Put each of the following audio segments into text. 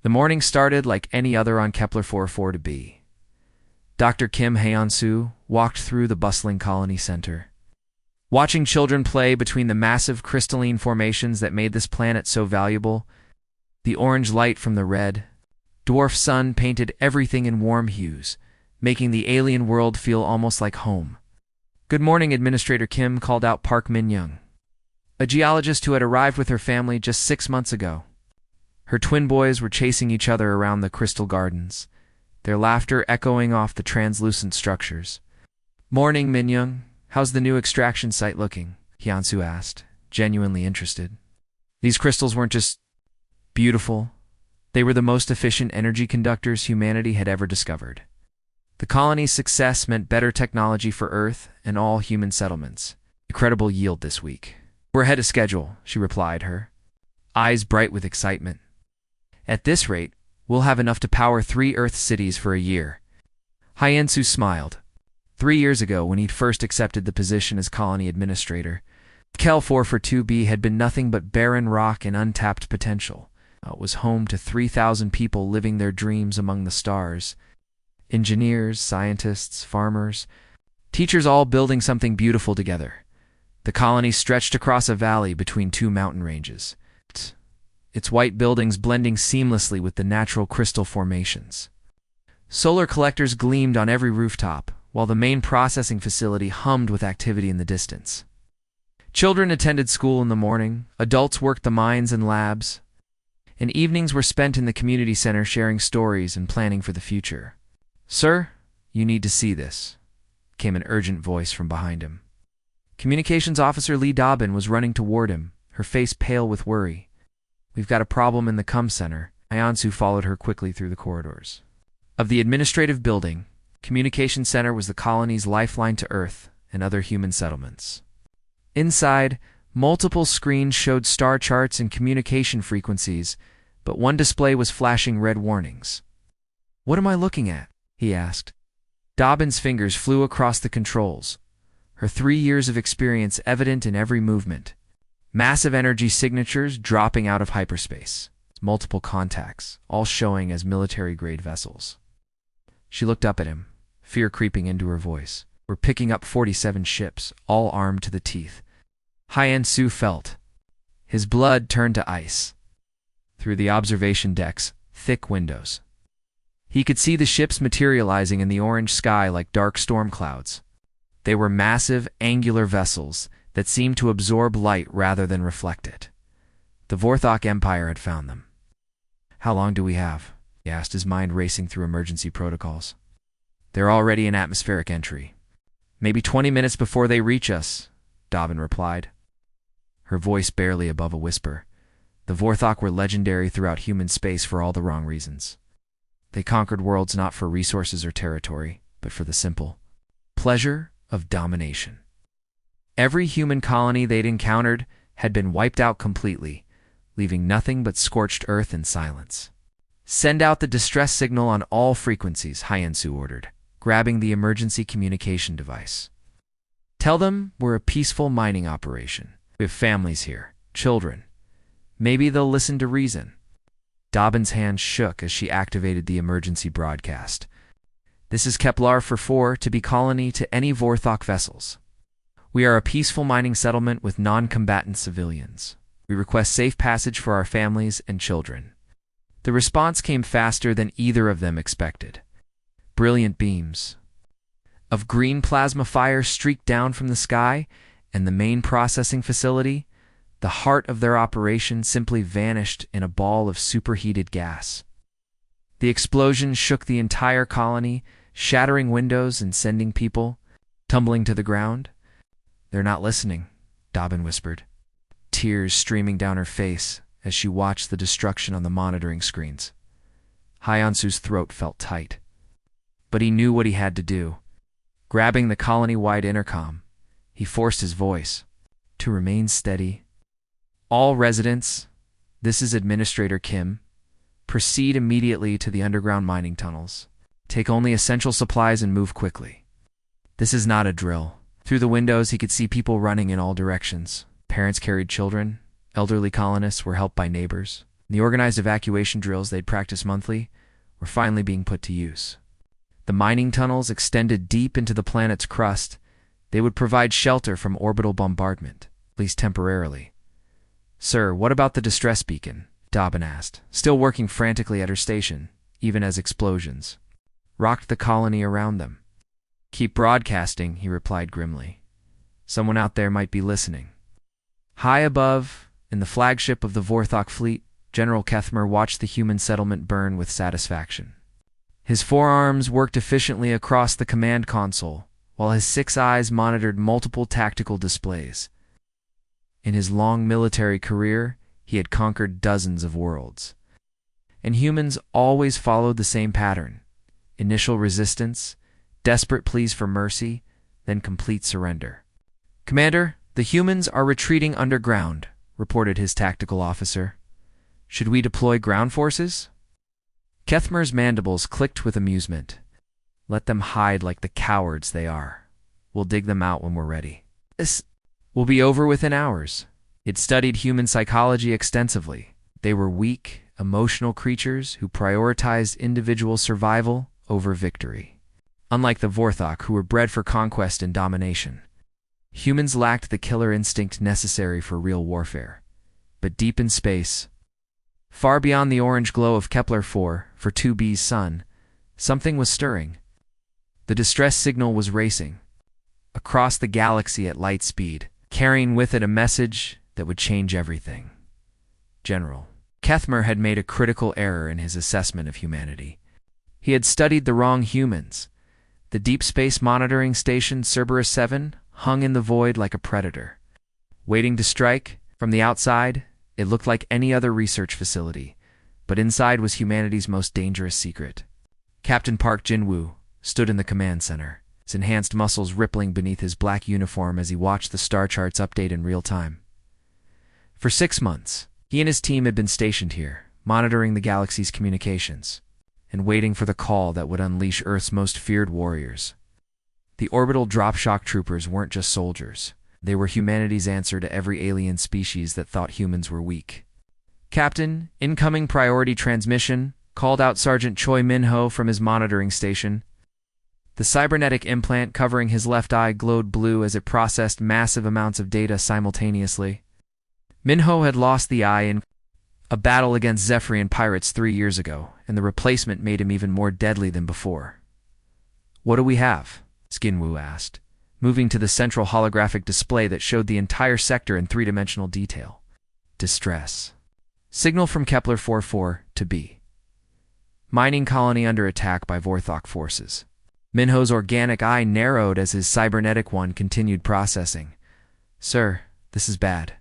The morning started like any other on Kepler 44 to be. Dr. Kim Haeon-soo walked through the bustling colony center. Watching children play between the massive crystalline formations that made this planet so valuable, the orange light from the red, dwarf sun painted everything in warm hues, making the alien world feel almost like home. "Good morning," Administrator Kim called out Park Min-young, a geologist who had arrived with her family just 6 months ago. Her twin boys were chasing each other around the crystal gardens, their laughter echoing off the translucent structures. "Morning, Min-young. How's the new extraction site looking?" Hyunsu asked, genuinely interested. These crystals weren't just beautiful. They were the most efficient energy conductors humanity had ever discovered. The colony's success meant better technology for Earth and all human settlements. Incredible yield this week. "We're ahead of schedule," she replied, her eyes bright with excitement. "At this rate, we'll have enough to power 3 Earth cities for a year." Hyensu smiled. 3 years ago, when he'd first accepted the position as colony administrator, Kel 442b had been nothing but barren rock and untapped potential. It was home to 3,000 people living their dreams among the stars. Engineers, scientists, farmers, teachers all building something beautiful together. The colony stretched across a valley between 2 mountain ranges, its white buildings blending seamlessly with the natural crystal formations. Solar collectors gleamed on every rooftop, while the main processing facility hummed with activity in the distance. Children attended school in the morning, adults worked the mines and labs, and evenings were spent in the community center sharing stories and planning for the future. "Sir, you need to see this," came an urgent voice from behind him. Communications Officer Lee Dobbin was running toward him, her face pale with worry. "We've got a problem in the comm center." Hyensu followed her quickly through the corridors. Of the administrative building, Communication Center was the colony's lifeline to Earth and other human settlements. Inside, multiple screens showed star charts and communication frequencies, but one display was flashing red warnings. "What am I looking at?" he asked. Dobbin's fingers flew across the controls, her 3 years of experience evident in every movement. Massive energy signatures dropping out of hyperspace, multiple contacts, all showing as military-grade vessels. She looked up at him, fear creeping into her voice. "We're picking up 47 ships, all armed to the teeth." Hyensu felt. His blood turned to ice. Through the observation deck's thick windows, he could see the ships materializing in the orange sky like dark storm clouds. They were massive, angular vessels that seemed to absorb light rather than reflect it. The Vorthok Empire had found them. "How long do we have?" he asked, his mind racing through emergency protocols. "They're already in atmospheric entry. Maybe 20 minutes before they reach us," Dobbin replied, her voice barely above a whisper. The Vorthok were legendary throughout human space for all the wrong reasons. They conquered worlds not for resources or territory, but for the simple pleasure of domination. Every human colony they'd encountered had been wiped out completely, leaving nothing but scorched earth and silence. "Send out the distress signal on all frequencies," Hyensu ordered, grabbing the emergency communication device. "Tell them we're a peaceful mining operation. We have families here, children. Maybe they'll listen to reason." Dobbin's hand shook as she activated the emergency broadcast. "This is Kepler 44 to be colony to any Vorthok vessels. We are a peaceful mining settlement with non-combatant civilians. We request safe passage for our families and children." The response came faster than either of them expected. Brilliant beams of green plasma fire streaked down from the sky, and the main processing facility, the heart of their operation, simply vanished in a ball of superheated gas. The explosion shook the entire colony, shattering windows and sending people tumbling to the ground. "They're not listening," Dobbin whispered, tears streaming down her face as she watched the destruction on the monitoring screens. Hyensu's throat felt tight, but he knew what he had to do. Grabbing the colony-wide intercom, he forced his voice to remain steady. "All residents, this is Administrator Kim. Proceed immediately to the underground mining tunnels. Take only essential supplies and move quickly." This is not a drill. Through the windows, he could see people running in all directions. Parents carried children. Elderly colonists were helped by neighbors. The organized evacuation drills they'd practiced monthly were finally being put to use. The mining tunnels extended deep into the planet's crust. They would provide shelter from orbital bombardment, at least temporarily. "Sir, what about the distress beacon?" Dobbin asked, still working frantically at her station, even as explosions rocked the colony around them. "Keep broadcasting," he replied grimly. "Someone out there might be listening." High above, in the flagship of the Vorthok fleet, General Kethmer watched the human settlement burn with satisfaction. His forearms worked efficiently across the command console, while his 6 eyes monitored multiple tactical displays. In his long military career, he had conquered dozens of worlds. And humans always followed the same pattern: initial resistance, desperate pleas for mercy, then complete surrender. "Commander, the humans are retreating underground," reported his tactical officer. "Should we deploy ground forces?" Kethmer's mandibles clicked with amusement. "Let them hide like the cowards they are. We'll dig them out when we're ready. This will be over within hours." He'd studied human psychology extensively. They were weak, emotional creatures who prioritized individual survival over victory. Unlike the Vorthok, who were bred for conquest and domination, humans lacked the killer instinct necessary for real warfare. But deep in space, far beyond the orange glow of Kepler-4 for 2b's sun, something was stirring. The distress signal was racing across the galaxy at light speed, carrying with it a message that would change everything. General Kethmer had made a critical error in his assessment of humanity. He had studied the wrong humans. The Deep Space Monitoring Station Cerberus 7 hung in the void like a predator, waiting to strike. From the outside, it looked like any other research facility, but inside was humanity's most dangerous secret. Captain Park Jin-woo stood in the command center, his enhanced muscles rippling beneath his black uniform as he watched the star charts update in real time. For 6 months, he and his team had been stationed here, monitoring the galaxy's communications, and waiting for the call that would unleash Earth's most feared warriors. The orbital drop shock troopers weren't just soldiers. They were humanity's answer to every alien species that thought humans were weak. "Captain, incoming priority transmission," called out Sergeant Choi Min-ho from his monitoring station. The cybernetic implant covering his left eye glowed blue as it processed massive amounts of data simultaneously. Min-ho had lost the eye in a battle against Zephyrian pirates 3 years ago, and the replacement made him even more deadly than before. "What do we have?" Skinwoo asked, moving to the central holographic display that showed the entire sector in 3-dimensional detail. "Distress. Signal from Kepler-4 to B. Mining colony under attack by Vorthok forces." Minho's organic eye narrowed as his cybernetic one continued processing. "Sir, this is bad.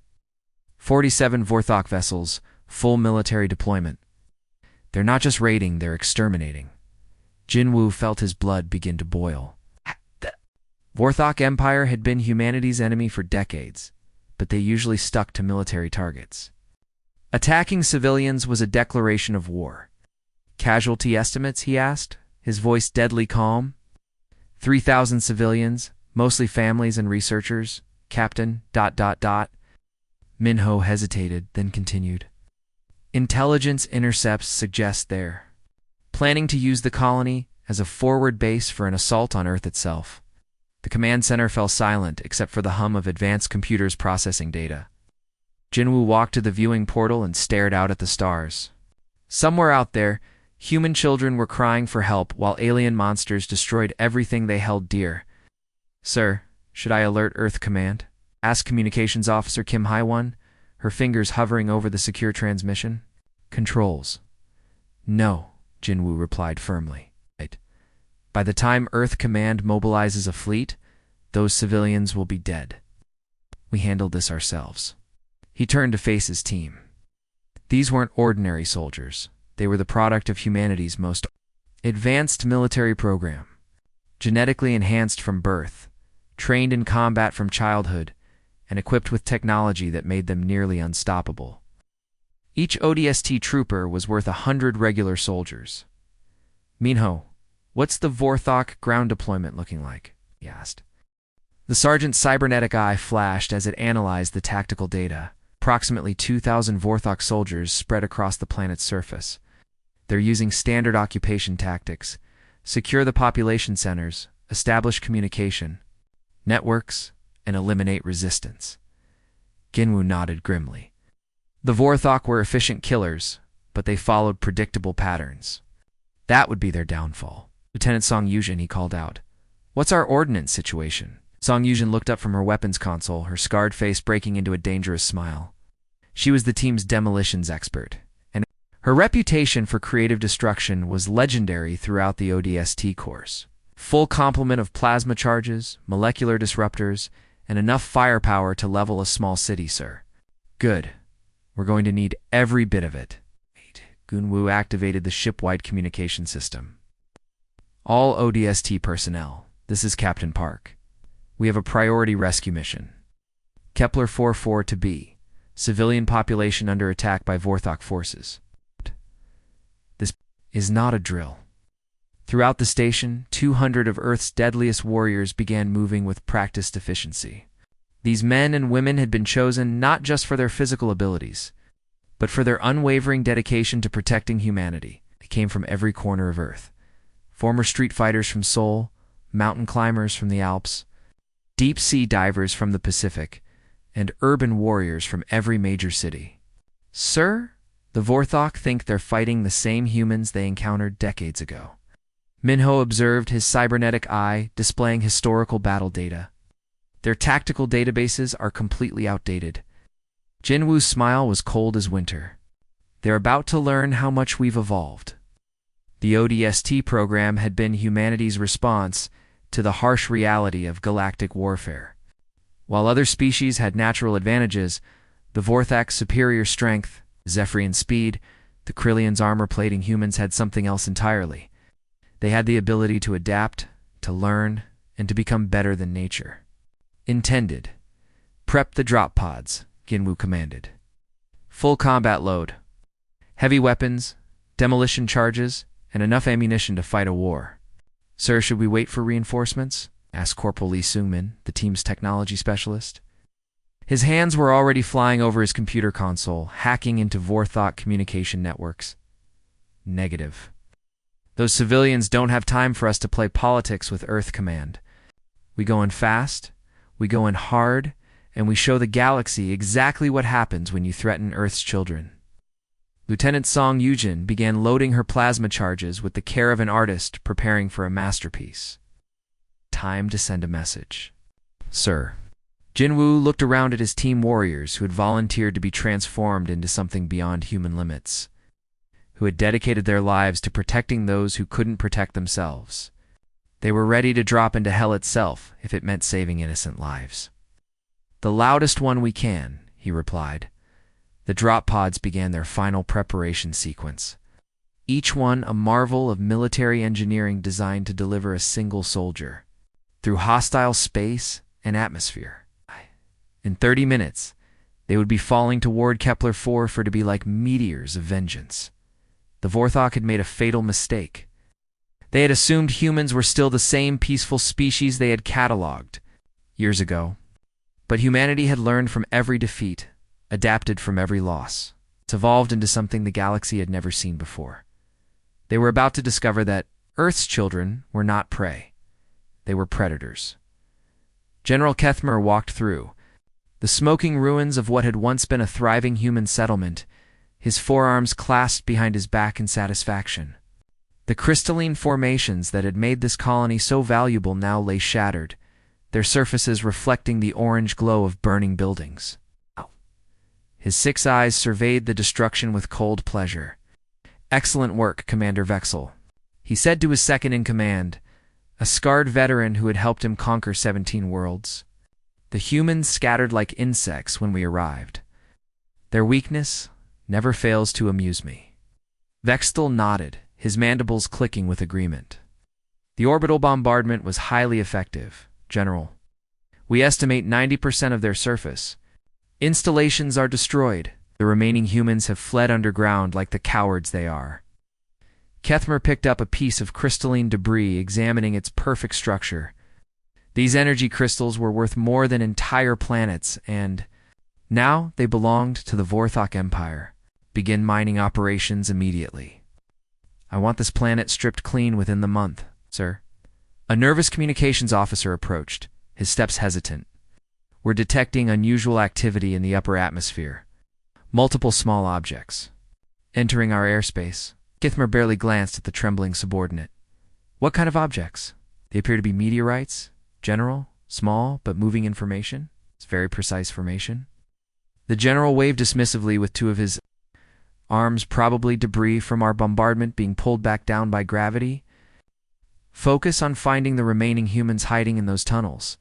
47 Vorthok vessels, full military deployment. They're not just raiding, they're exterminating." Jinwoo felt his blood begin to boil. The Vorthok Empire had been humanity's enemy for decades, but they usually stuck to military targets. Attacking civilians was a declaration of war. "Casualty estimates?" he asked, his voice deadly calm. 3,000 civilians, mostly families and researchers, Captain... Minho hesitated, then continued. "Intelligence intercepts suggest they're planning to use the colony as a forward base for an assault on Earth itself." The command center fell silent except for the hum of advanced computers processing data. Jinwoo walked to the viewing portal and stared out at the stars. Somewhere out there, human children were crying for help while alien monsters destroyed everything they held dear. "Sir, should I alert Earth Command?" asked Communications Officer Kim Hae-won, her fingers hovering over the secure transmission. "Controls." "No," Jinwoo replied firmly. "By the time Earth Command mobilizes a fleet, those civilians will be dead. We handled this ourselves." He turned to face his team. These weren't ordinary soldiers. They were the product of humanity's most advanced military program. Genetically enhanced from birth, trained in combat from childhood, and equipped with technology that made them nearly unstoppable. Each ODST trooper was worth 100 regular soldiers. "Minho, what's the Vorthok ground deployment looking like?" he asked. The sergeant's cybernetic eye flashed as it analyzed the tactical data. approximately 2,000 Vorthok soldiers spread across the planet's surface. They're using standard occupation tactics, secure the population centers, establish communication networks, and eliminate resistance. Ginwu nodded grimly. The Vorthok were efficient killers, but they followed predictable patterns. That would be their downfall. Lieutenant Song Yuzhen, he called out. What's our ordnance situation? Song Yuzhen looked up from her weapons console, her scarred face breaking into a dangerous smile. She was the team's demolitions expert, and her reputation for creative destruction was legendary throughout the ODST course. Full complement of plasma charges, molecular disruptors, and enough firepower to level a small city, sir. Good. We're going to need every bit of it. Gunwu activated the ship-wide communication system. All ODST personnel, this is Captain Park. We have a priority rescue mission. Kepler 44 to B. Civilian population under attack by Vorthok forces. This is not a drill. Throughout the station, 200 of Earth's deadliest warriors began moving with practiced efficiency. These men and women had been chosen not just for their physical abilities, but for their unwavering dedication to protecting humanity. They came from every corner of Earth. Former street fighters from Seoul, mountain climbers from the Alps, deep-sea divers from the Pacific, and urban warriors from every major city. Sir, the Vorthok think they're fighting the same humans they encountered decades ago. Minho observed, his cybernetic eye displaying historical battle data. Their tactical databases are completely outdated. Jinwoo's smile was cold as winter. They're about to learn how much we've evolved. The ODST program had been humanity's response to the harsh reality of galactic warfare. While other species had natural advantages, the Vorthak's superior strength, Zephyrian speed, the Krillians' armor-plating humans had something else entirely. They had the ability to adapt, to learn, and to become better than nature. Intended. Prep the drop pods, Ginwu commanded. Full combat load. Heavy weapons, demolition charges, and enough ammunition to fight a war. Sir, should we wait for reinforcements? Asked Corporal Lee Seungmin, the team's technology specialist. His hands were already flying over his computer console, hacking into Vorthok communication networks. Negative. Those civilians don't have time for us to play politics with Earth Command. We go in fast, we go in hard, and we show the galaxy exactly what happens when you threaten Earth's children. Lieutenant Song Yuzhen began loading her plasma charges with the care of an artist preparing for a masterpiece. Time to send a message. Sir. Jinwu looked around at his team warriors who had volunteered to be transformed into something beyond human limits, who had dedicated their lives to protecting those who couldn't protect themselves. They were ready to drop into hell itself if it meant saving innocent lives. The loudest one we can, he replied. The drop pods began their final preparation sequence, each one a marvel of military engineering designed to deliver a single soldier through hostile space and atmosphere. In 30 minutes, they would be falling toward Kepler 4 to be like meteors of vengeance. The Vorthok had made a fatal mistake. They had assumed humans were still the same peaceful species they had catalogued years ago. But humanity had learned from every defeat, adapted from every loss. It's evolved into something the galaxy had never seen before. They were about to discover that Earth's children were not prey. They were predators. General Kethmer walked through the smoking ruins of what had once been a thriving human settlement, his forearms clasped behind his back in satisfaction. The crystalline formations that had made this colony so valuable now lay shattered, their surfaces reflecting the orange glow of burning buildings. His 6 eyes surveyed the destruction with cold pleasure. Excellent work, Commander Vexel, he said to his second-in-command, a scarred veteran who had helped him conquer 17 worlds. The humans scattered like insects when we arrived. Their weakness never fails to amuse me. Vexel nodded, his mandibles clicking with agreement. The orbital bombardment was highly effective, General. We estimate 90% of their surface. Installations are destroyed. The remaining humans have fled underground like the cowards they are. Kethmer picked up a piece of crystalline debris, examining its perfect structure. These energy crystals were worth more than entire planets, and Now they belonged to the Vorthok Empire. Begin mining operations immediately. I want this planet stripped clean within the month, sir. A nervous communications officer approached, his steps hesitant. We're detecting unusual activity in the upper atmosphere. Multiple small objects. Entering our airspace. Githmer barely glanced at the trembling subordinate. What kind of objects? They appear to be meteorites, general, small, but moving information. It's very precise formation. The general waved dismissively with two of his arms, probably debris from our bombardment being pulled back down by gravity. Focus on finding the remaining humans hiding in those tunnels.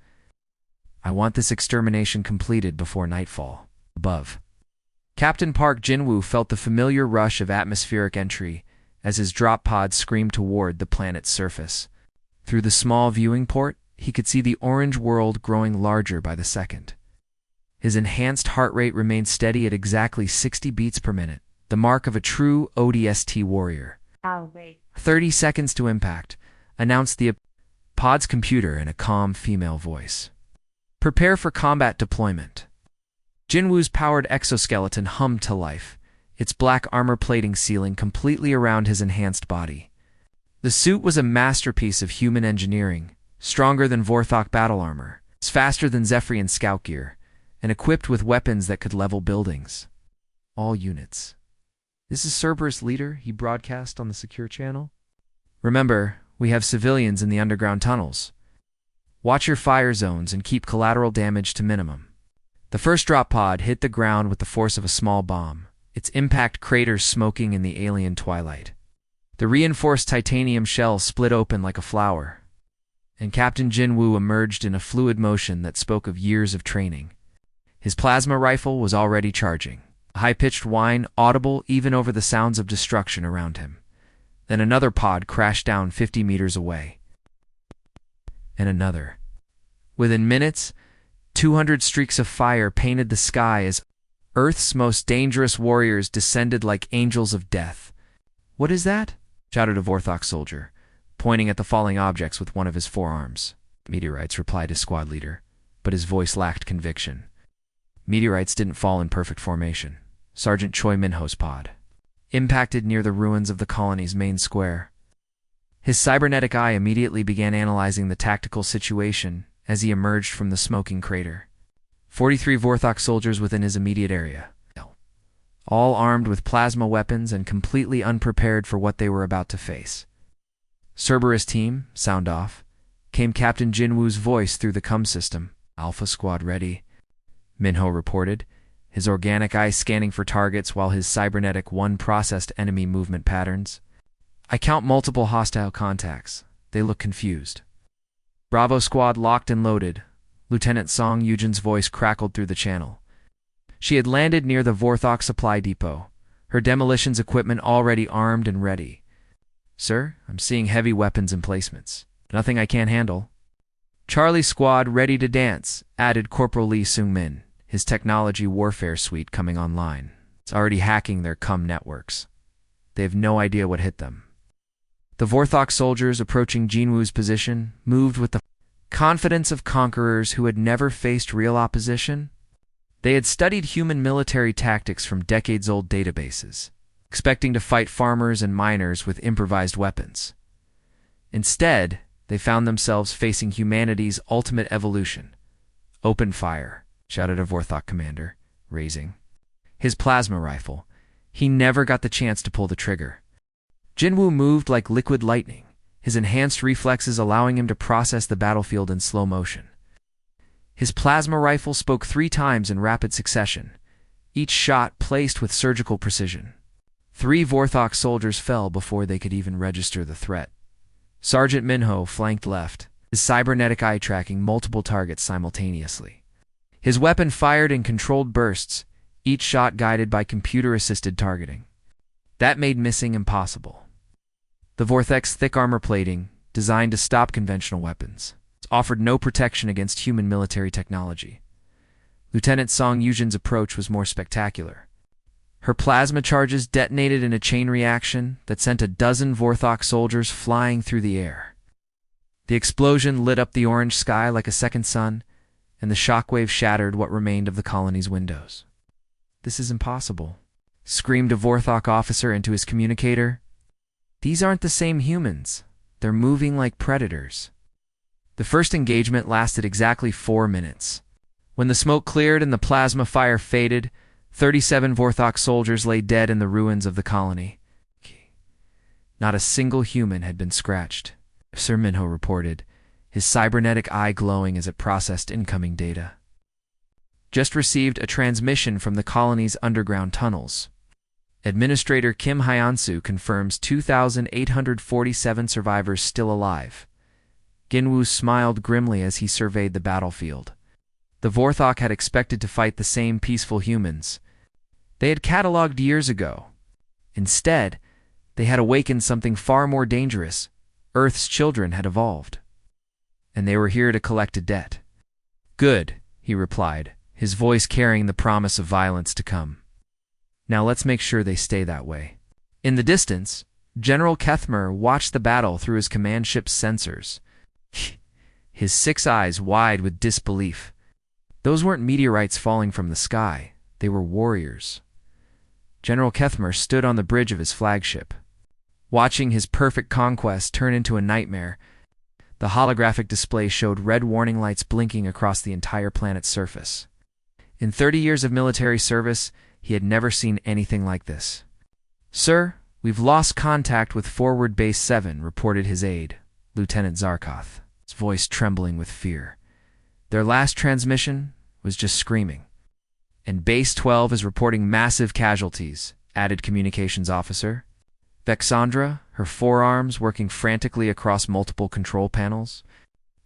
I want this extermination completed before nightfall. Above. Captain Park Jinwoo felt the familiar rush of atmospheric entry as his drop pod screamed toward the planet's surface. Through the small viewing port, he could see the orange world growing larger by the second. His enhanced heart rate remained steady at exactly 60 beats per minute, the mark of a true ODST warrior. 30 seconds to impact, announced the pod's computer in a calm female voice. Prepare for combat deployment. Jinwoo's powered exoskeleton hummed to life, its black armor plating sealing completely around his enhanced body. The suit was a masterpiece of human engineering, stronger than Vorthok battle armor, faster than Zephyrian scout gear, and equipped with weapons that could level buildings. All units. This is Cerberus Leader, he broadcast on the secure channel. Remember, we have civilians in the underground tunnels. Watch your fire zones and keep collateral damage to minimum. The first drop pod hit the ground with the force of a small bomb, its impact craters smoking in the alien twilight. The reinforced titanium shell split open like a flower, and Captain Jinwoo emerged in a fluid motion that spoke of years of training. His plasma rifle was already charging, a high-pitched whine audible even over the sounds of destruction around him. Then another pod crashed down 50 meters away. And another. Within minutes, 200 streaks of fire painted the sky as Earth's most dangerous warriors descended like angels of death. "What is that?" shouted a Vorthok soldier, pointing at the falling objects with one of his forearms. "Meteorites," replied his squad leader, but his voice lacked conviction. Meteorites didn't fall in perfect formation. Sergeant Choi Minho's pod impacted near the ruins of the colony's main square. His cybernetic eye immediately began analyzing the tactical situation as he emerged from the smoking crater. 43 Vorthok soldiers within his immediate area, all armed with plasma weapons and completely unprepared for what they were about to face. "Cerberus team, sound off," came Captain Jinwoo's voice through the comm system. "Alpha squad ready," Minho reported, his organic eye scanning for targets while his cybernetic one processed enemy movement patterns. "I count multiple hostile contacts. They look confused." "Bravo squad locked and loaded," Lieutenant Song Yujin's voice crackled through the channel. She had landed near the Vorthok supply depot, her demolitions equipment already armed and ready. "Sir, I'm seeing heavy weapons emplacements. Nothing I can't handle." "Charlie squad ready to dance," added Corporal Lee Seung-min, his technology warfare suite coming online. It's already hacking their comm networks. They have no idea what hit them. The Vorthok soldiers approaching Jinwoo's position moved with the confidence of conquerors who had never faced real opposition. They had studied human military tactics from decades-old databases, expecting to fight farmers and miners with improvised weapons. Instead, they found themselves facing humanity's ultimate evolution. "Open fire," shouted a Vorthok commander, raising his plasma rifle. He never got the chance to pull the trigger. Jinwoo moved like liquid lightning, his enhanced reflexes allowing him to process the battlefield in slow motion. His plasma rifle spoke 3 times in rapid succession, each shot placed with surgical precision. 3 Vorthok soldiers fell before they could even register the threat. Sergeant Minho flanked left, his cybernetic eye tracking multiple targets simultaneously. His weapon fired in controlled bursts, each shot guided by computer-assisted targeting. That made missing impossible. The Vorthok's thick armor plating, designed to stop conventional weapons, offered no protection against human military technology. Lieutenant Song Yujin's approach was more spectacular. Her plasma charges detonated in a chain reaction that sent a dozen Vorthok soldiers flying through the air. The explosion lit up the orange sky like a second sun, and the shockwave shattered what remained of the colony's windows. "This is impossible," screamed a Vorthok officer into his communicator. "These aren't the same humans. They're moving like predators." The first engagement lasted exactly 4 minutes. When the smoke cleared and the plasma fire faded, 37 Vorthok soldiers lay dead in the ruins of the colony. Not a single human had been scratched, Sir Minho reported, his cybernetic eye glowing as it processed incoming data. "Just received a transmission from the colony's underground tunnels. Administrator Kim Hyansu confirms 2,847 survivors still alive." Ginwoo smiled grimly as he surveyed the battlefield. The Vorthok had expected to fight the same peaceful humans they had catalogued years ago. Instead, they had awakened something far more dangerous. Earth's children had evolved, and they were here to collect a debt. "Good," he replied, his voice carrying the promise of violence to come. "Now let's make sure they stay that way." In the distance, General Kethmer watched the battle through his command ship's sensors, his 6 eyes wide with disbelief. Those weren't meteorites falling from the sky, they were warriors. General Kethmer stood on the bridge of his flagship, watching his perfect conquest turn into a nightmare. The holographic display showed red warning lights blinking across the entire planet's surface. In 30 years of military service, he had never seen anything like this. "Sir, we've lost contact with Forward Base 7, reported his aide, Lieutenant Zarkoth, his voice trembling with fear. "Their last transmission was just screaming." "And Base 12 is reporting massive casualties," added Communications Officer Vexandra, her forearms working frantically across multiple control panels.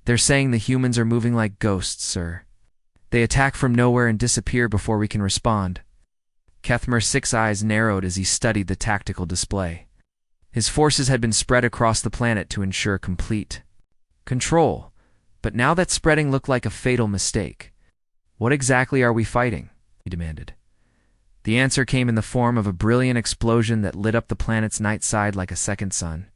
"They're saying the humans are moving like ghosts, sir. They attack from nowhere and disappear before we can respond." Kethmer's 6 eyes narrowed as he studied the tactical display. His forces had been spread across the planet to ensure complete control, but now that spreading looked like a fatal mistake. "What exactly are we fighting?" he demanded. The answer came in the form of a brilliant explosion that lit up the planet's night side like a second sun.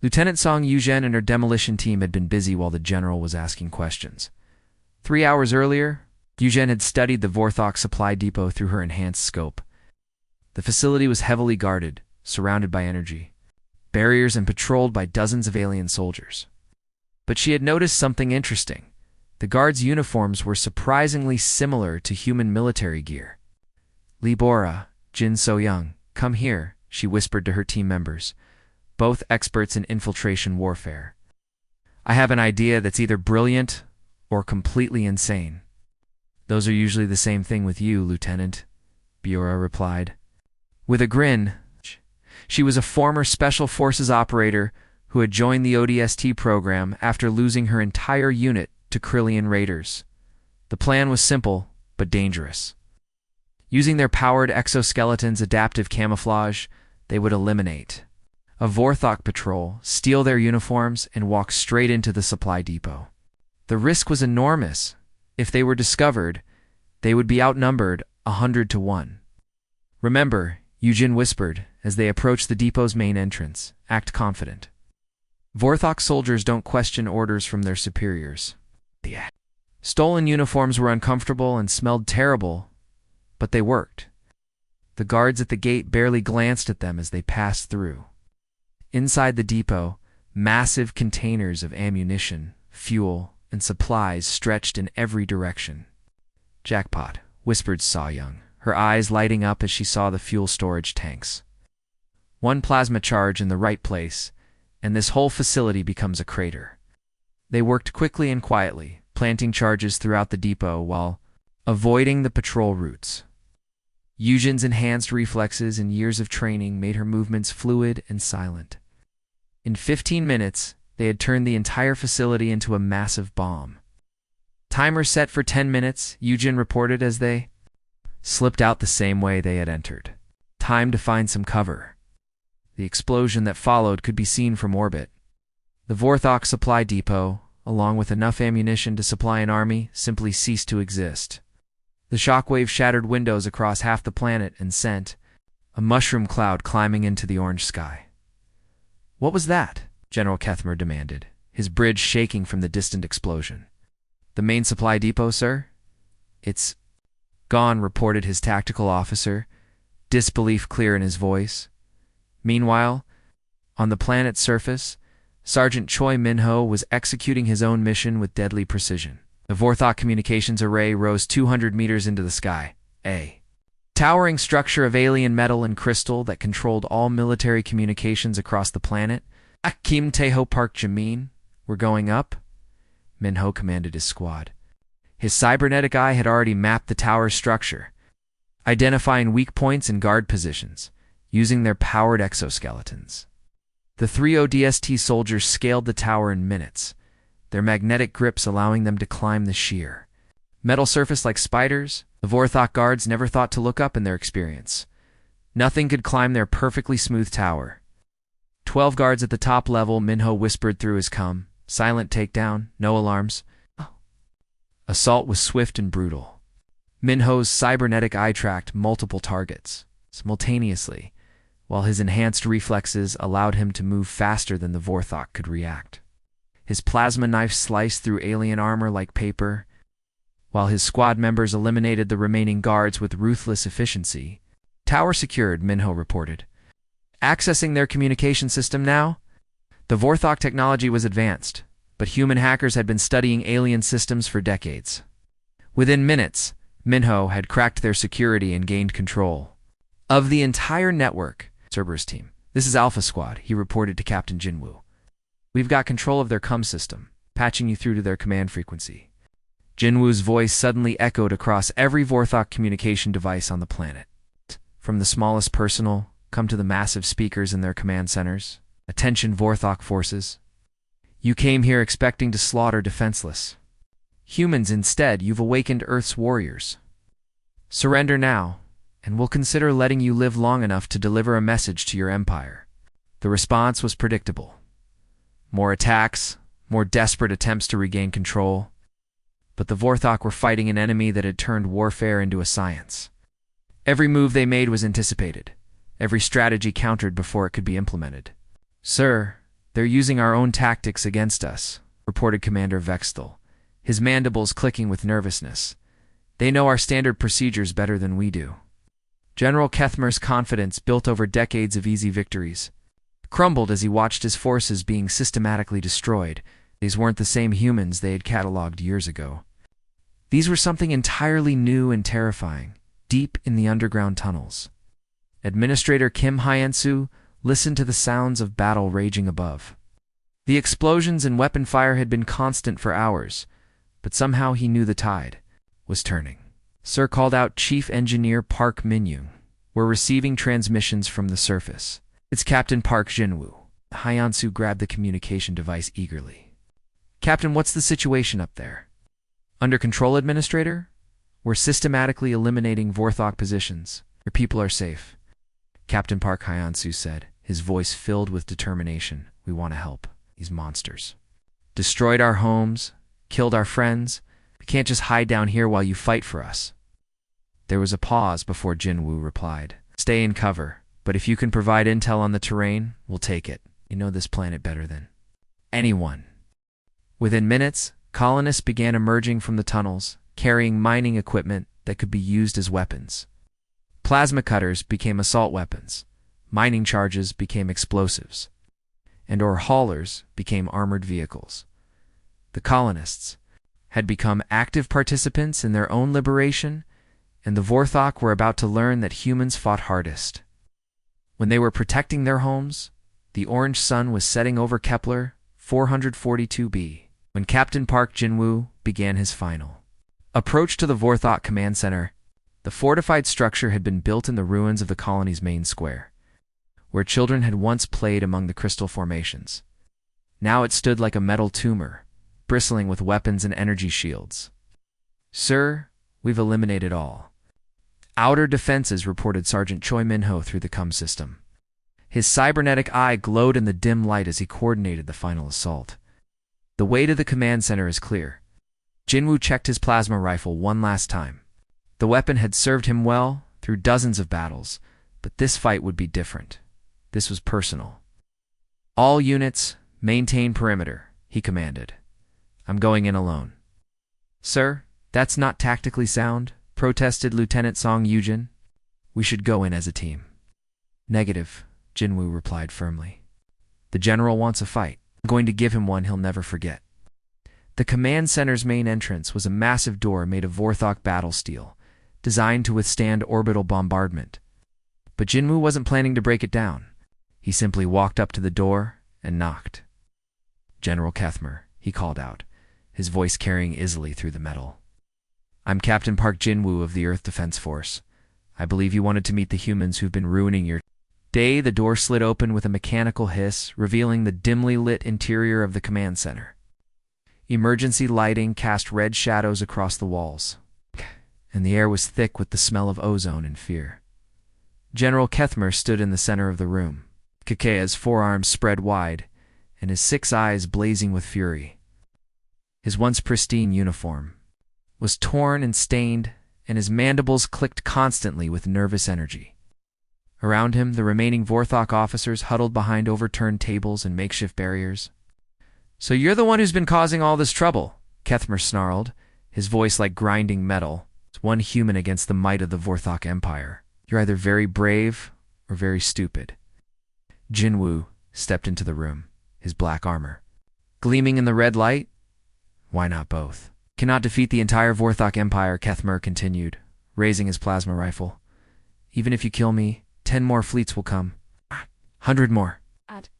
Lieutenant Song Yuzhen and her demolition team had been busy while the general was asking questions. 3 hours earlier, Yuzhen had studied the Vorthok supply depot through her enhanced scope. The facility was heavily guarded, surrounded by energy barriers and patrolled by dozens of alien soldiers. But she had noticed something interesting. The guards' uniforms were surprisingly similar to human military gear. "Lee Bora, Jin So-young, come here," she whispered to her team members, both experts in infiltration warfare. "I have an idea that's either brilliant or completely insane." "Those are usually the same thing with you, Lieutenant," Biora replied. With a grin, she was a former Special Forces operator who had joined the ODST program after losing her entire unit to Krillian raiders. The plan was simple, but dangerous. Using their powered exoskeleton's adaptive camouflage, they would eliminate a Vorthok patrol, steal their uniforms, and walk straight into the supply depot. The risk was enormous. If they were discovered, they would be outnumbered 100 to 1. "Remember," Yujin whispered as they approached the depot's main entrance, "act confident. Vorthok soldiers don't question orders from their superiors." The stolen uniforms were uncomfortable and smelled terrible, but they worked. The guards at the gate barely glanced at them as they passed through. Inside the depot, massive containers of ammunition, fuel, and supplies stretched in every direction. "Jackpot," whispered So-young, her eyes lighting up as she saw the fuel storage tanks. "One plasma charge in the right place, and this whole facility becomes a crater." They worked quickly and quietly, planting charges throughout the depot while avoiding the patrol routes. Yujin's enhanced reflexes and years of training made her movements fluid and silent. In 15 minutes, they had turned the entire facility into a massive bomb. "Timer set for 10 minutes, Yujin reported as they slipped out the same way they had entered. "Time to find some cover." The explosion that followed could be seen from orbit. The Vorthok supply depot, along with enough ammunition to supply an army, simply ceased to exist. The shockwave shattered windows across half the planet and sent a mushroom cloud climbing into the orange sky. "What was that?" General Kethmer demanded, his bridge shaking from the distant explosion. The main supply depot, sir? It's gone, reported his tactical officer, disbelief clear in his voice. Meanwhile, on the planet's surface, Sergeant Choi Min-ho was executing his own mission with deadly precision. The Vorthok communications array rose 200 meters into the sky, a towering structure of alien metal and crystal that controlled all military communications across the planet. Akim Teho Park Jamin, we're going up? Min-ho commanded his squad. His cybernetic eye had already mapped the tower's structure, identifying weak points and guard positions, using their powered exoskeletons. The three ODST soldiers scaled the tower in minutes, their magnetic grips allowing them to climb the sheer metal surface like spiders. The Vorthok guards never thought to look up in their experience. Nothing could climb their perfectly smooth tower. 12 guards at the top level, Min-ho whispered through his cum. Silent takedown, no alarms. Assault was swift and brutal. Min-ho's cybernetic eye tracked multiple targets simultaneously, while his enhanced reflexes allowed him to move faster than the Vorthok could react. His plasma knife sliced through alien armor like paper, while his squad members eliminated the remaining guards with ruthless efficiency. Tower secured, Min-ho reported. Accessing their communication system now? The Vorthok technology was advanced, but human hackers had been studying alien systems for decades. Within minutes, Min-ho had cracked their security and gained control of the entire network. Cerberus team. This is Alpha Squad, he reported to Captain Jinwoo. We've got control of their comm system, patching you through to their command frequency. Jinwoo's voice suddenly echoed across every Vorthok communication device on the planet. From the smallest personal, come to the massive speakers in their command centers. Attention Vorthok forces. You came here expecting to slaughter defenseless humans. Instead, you've awakened Earth's warriors. Surrender now, and we'll consider letting you live long enough to deliver a message to your empire. The response was predictable. More attacks, more desperate attempts to regain control. But the Vorthok were fighting an enemy that had turned warfare into a science. Every move they made was anticipated, every strategy countered before it could be implemented. Sir, they're using our own tactics against us, reported Commander Vextel, his mandibles clicking with nervousness. They know our standard procedures better than we do. General Kethmer's confidence, built over decades of easy victories, crumbled as he watched his forces being systematically destroyed. These weren't the same humans they had catalogued years ago. These were something entirely new and terrifying, deep in the underground tunnels. Administrator Kim Hyansu listened to the sounds of battle raging above. The explosions and weapon fire had been constant for hours, but somehow he knew the tide was turning. Sir, called out Chief Engineer Park Min-young. We're receiving transmissions from the surface. It's Captain Park Jinwoo. Hyansu grabbed the communication device eagerly. Captain, what's the situation up there? Under control, Administrator? We're systematically eliminating Vorthok positions. Your people are safe. Captain Park Hyansu said, his voice filled with determination. We want to help these monsters. Destroyed our homes, killed our friends. We can't just hide down here while you fight for us. There was a pause before Jinwoo replied. Stay in cover, but if you can provide intel on the terrain, we'll take it. You know this planet better than anyone. Within minutes, colonists began emerging from the tunnels, carrying mining equipment that could be used as weapons. Plasma cutters became assault weapons, mining charges became explosives, and ore haulers became armored vehicles. The colonists had become active participants in their own liberation, and the Vorthok were about to learn that humans fought hardest. When they were protecting their homes, the orange sun was setting over Kepler 442b. When Captain Park Jinwoo began his final approach to the Vorthok command center, the fortified structure had been built in the ruins of the colony's main square, where children had once played among the crystal formations. Now it stood like a metal tumor, bristling with weapons and energy shields. Sir, we've eliminated all outer defenses, reported Sergeant Choi Min-ho through the comm system. His cybernetic eye glowed in the dim light as he coordinated the final assault. The way to the command center is clear. Jinwoo checked his plasma rifle one last time. The weapon had served him well through dozens of battles, but this fight would be different. This was personal. All units, maintain perimeter, he commanded. I'm going in alone. Sir, that's not tactically sound, protested Lieutenant Song Yujin. We should go in as a team. Negative, Jinwoo replied firmly. The general wants a fight. I'm going to give him one he'll never forget. The command center's main entrance was a massive door made of Vorthok battle steel, designed to withstand orbital bombardment. But Jinwoo wasn't planning to break it down. He simply walked up to the door and knocked. General Kethmer, he called out, his voice carrying easily through the metal. I'm Captain Park Jinwoo of the Earth Defense Force. I believe you wanted to meet the humans who've been ruining your day. The door slid open with a mechanical hiss, revealing the dimly lit interior of the command center. Emergency lighting cast red shadows across the walls, and the air was thick with the smell of ozone and fear. General Kethmer stood in the center of the room, Kakea's forearms spread wide, and his 6 eyes blazing with fury. His once pristine uniform was torn and stained, and his mandibles clicked constantly with nervous energy. Around him, the remaining Vorthok officers huddled behind overturned tables and makeshift barriers. So you're the one who's been causing all this trouble, Kethmer snarled, his voice like grinding metal. It's one human against the might of the Vorthok Empire. You're either very brave or very stupid. Jinwoo stepped into the room, his black armor gleaming in the red light. Why not both? Cannot defeat the entire Vorthok Empire, Kethmer continued, raising his plasma rifle. Even if you kill me, 10 more fleets will come. 100 more.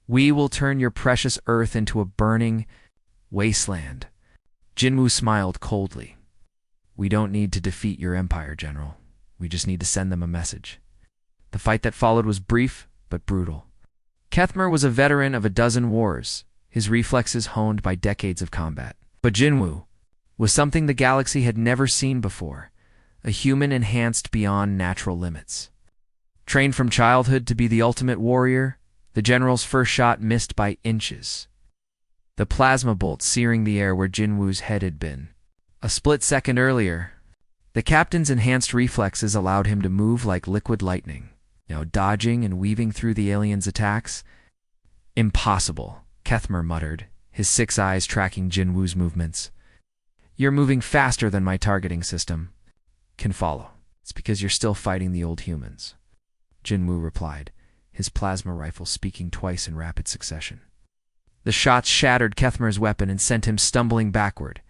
We will turn your precious Earth into a burning wasteland. Jinwoo smiled coldly. We don't need to defeat your empire, General. We just need to send them a message. The fight that followed was brief, but brutal. Kethmer was a veteran of a dozen wars, his reflexes honed by decades of combat. But Jinwoo was something the galaxy had never seen before, a human enhanced beyond natural limits. Trained from childhood to be the ultimate warrior, the general's first shot missed by inches, the plasma bolt searing the air where Jinwoo's head had been. A split second earlier, the captain's enhanced reflexes allowed him to move like liquid lightning, now dodging and weaving through the alien's attacks. Impossible, Kethmer muttered, his 6 eyes tracking Jinwoo's movements. You're moving faster than my targeting system can follow. It's because you're still fighting the old humans, Jinwoo replied, his plasma rifle speaking twice in rapid succession. The shots shattered Kethmer's weapon and sent him stumbling backward.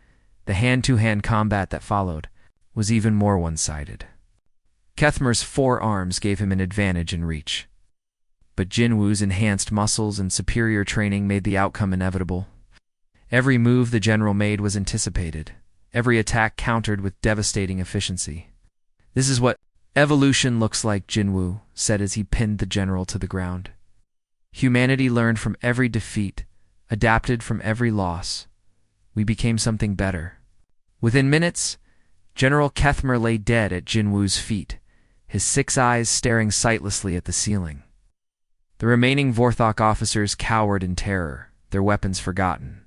The hand-to-hand combat that followed was even more one-sided. Kethmer's 4 arms gave him an advantage in reach, but Jinwoo's enhanced muscles and superior training made the outcome inevitable. Every move the general made was anticipated, every attack countered with devastating efficiency. This is what evolution looks like, Jinwoo said as he pinned the general to the ground. Humanity learned from every defeat, adapted from every loss. We became something better. Within minutes, General Kethmer lay dead at Jinwoo's feet, his 6 eyes staring sightlessly at the ceiling. The remaining Vorthok officers cowered in terror, their weapons forgotten.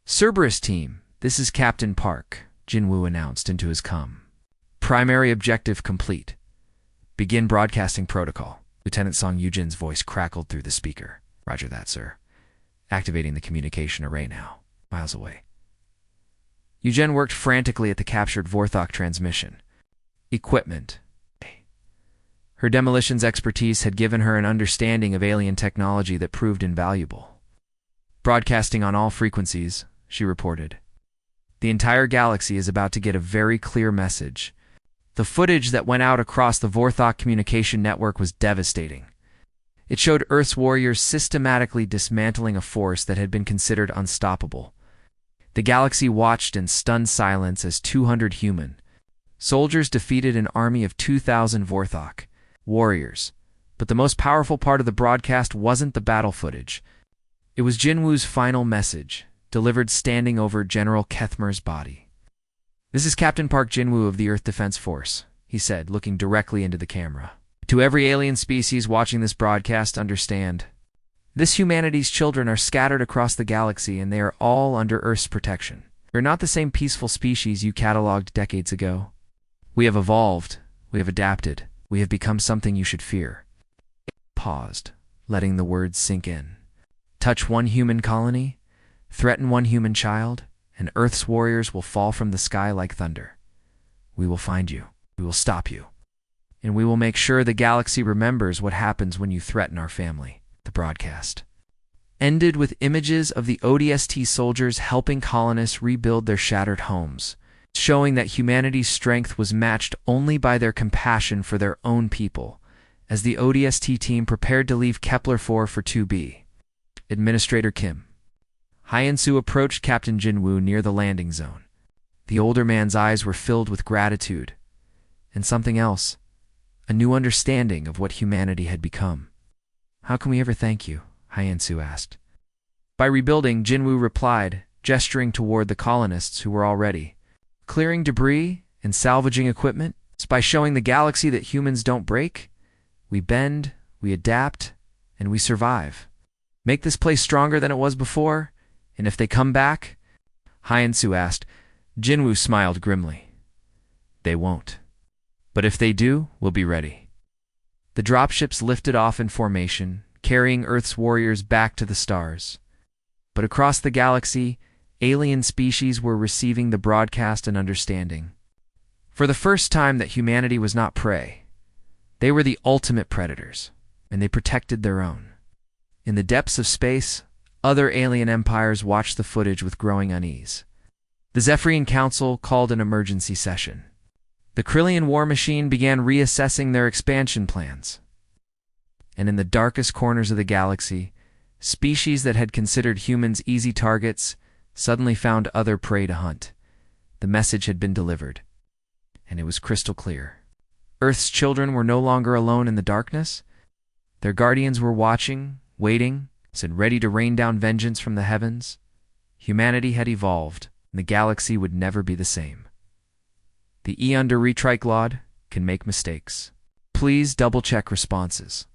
Cerberus team, this is Captain Park, Jinwoo announced into his comm. Primary objective complete. Begin broadcasting protocol. Lieutenant Song Yujin's voice crackled through the speaker. Roger that, sir. Activating the communication array now. Miles away. Yujin worked frantically at the captured Vorthok transmission. Equipment. Her demolitions expertise had given her an understanding of alien technology that proved invaluable. Broadcasting on all frequencies, she reported. The entire galaxy is about to get a very clear message. The footage that went out across the Vorthok communication network was devastating. It showed Earth's warriors systematically dismantling a force that had been considered unstoppable. The galaxy watched in stunned silence as 200 human soldiers defeated an army of 2,000 Vorthok warriors. But the most powerful part of the broadcast wasn't the battle footage. It was Jinwoo's final message, delivered standing over General Kethmer's body. This is Captain Park Jinwoo of the Earth Defense Force, he said, looking directly into the camera. To every alien species watching this broadcast, understand. This humanity's children are scattered across the galaxy and they are all under Earth's protection. We're not the same peaceful species you cataloged decades ago. We have evolved. We have adapted. We have become something you should fear. Paused, letting the words sink in. Touch one human colony, threaten one human child, and Earth's warriors will fall from the sky like thunder. We will find you. We will stop you. And we will make sure the galaxy remembers what happens when you threaten our family." The broadcast ended with images of the ODST soldiers helping colonists rebuild their shattered homes, showing that humanity's strength was matched only by their compassion for their own people, as the ODST team prepared to leave Kepler-4 for 2B. Administrator Kim. Hyensu approached Captain Jinwoo near the landing zone. The older man's eyes were filled with gratitude, and something else, a new understanding of what humanity had become. "How can we ever thank you?" Hyensu asked. "By rebuilding," Jinwoo replied, gesturing toward the colonists who were already clearing debris and salvaging equipment. "By showing the galaxy that humans don't break, we bend, we adapt, and we survive. Make this place stronger than it was before, and if they come back," Hyensu asked. Jinwoo smiled grimly. "They won't. But if they do, we'll be ready." The dropships lifted off in formation, carrying Earth's warriors back to the stars. But across the galaxy, alien species were receiving the broadcast and understanding. For the first time that humanity was not prey. They were the ultimate predators, and they protected their own. In the depths of space, other alien empires watched the footage with growing unease. The Zephyrian Council called an emergency session. The Krillian war machine began reassessing their expansion plans. And in the darkest corners of the galaxy, species that had considered humans easy targets suddenly found other prey to hunt. The message had been delivered, and it was crystal clear. Earth's children were no longer alone in the darkness. Their guardians were watching, waiting, and ready to rain down vengeance from the heavens. Humanity had evolved, and the galaxy would never be the same. The E under Retriclod can make mistakes. Please double-check responses.